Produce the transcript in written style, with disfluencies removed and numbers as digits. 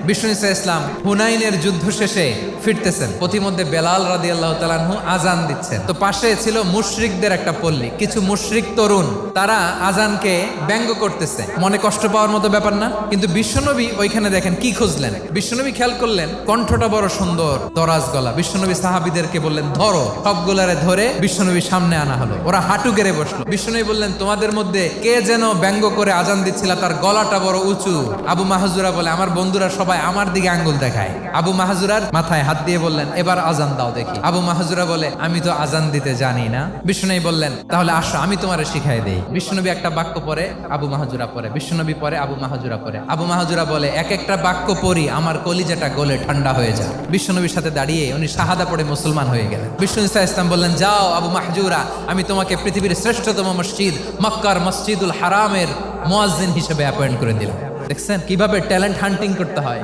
বিষ্ণু ইসা ইসলাম হুনাইনের যুদ্ধ শেষে ফিরতেছেন, পথিমধ্যে বেলাল রাদিয়াল্লাহু তাআলা আনহু আজান দিচ্ছেন। তো পাশে ছিল মুশরিকদের একটা পল্লী, কিছু মুশরিক তরুণ তারা আজানকে ব্যঙ্গ করতেছে। মনে কষ্ট পাওয়ার মতো ব্যাপার না? কিন্তু বিশ্বনবী ওইখানে দেখেন কি খুঁজলেন। বিশ্বনবী খেয়াল করলেন কণ্ঠটা বড় সুন্দর, দরাজ গলা। বিশ্বনবী সাহাবীদেরকে বললেন ধরো, সবগুলারে ধরে বিশ্বনবীর সামনে আনা হলো। ওরা হাঁটু গেড়ে বসলো। বিশ্বনবী বললেন তোমাদের মধ্যে কে যেন ব্যঙ্গ করে আজান দিচ্ছিল, তার গলাটা বড় উঁচু। আবু মাহজুরা বলে আমার বন্ধুরা সবাই আমার দিকে আঙ্গুল দেখায়। আবু মাহজুরার মাথায় হাত দিয়ে বললেন এবার আজান দাও দেখি। আবু মাহজুরা বলে আমি তো আজান দিতে জানি না। বিশ্বনবী বললেন তাহলে আসো আমি তোমারে শিখাই দেই। বিশ্বনবী একটা বাক্য পরে, আবু মাহজুরা পরে, বিশ্বনবী পরে, আবু মাহজুরা পরে। আবু মাহজুরা বলে এক একটা বাক্য পড়ি আমার কলিজাটা গলে ঠান্ডা হয়ে যায়। বিশ্বনবীর সাথে দাঁড়িয়ে উনি শাহাদা পড়ে মুসলমান হয়ে গেলেন। বিষ্ণু ইসা ইসলাম বললেন যাও আবু মাহজুরা, আমি তোমাকে পৃথিবীর শ্রেষ্ঠতম মসজিদ মক্কার মসজিদুল হারামের মুয়াজ্জিন হিসেবে অ্যাপয়েন্ট করে দিলাম। দেখছেন কিভাবে ট্যালেন্ট হান্টিং করতে হয়।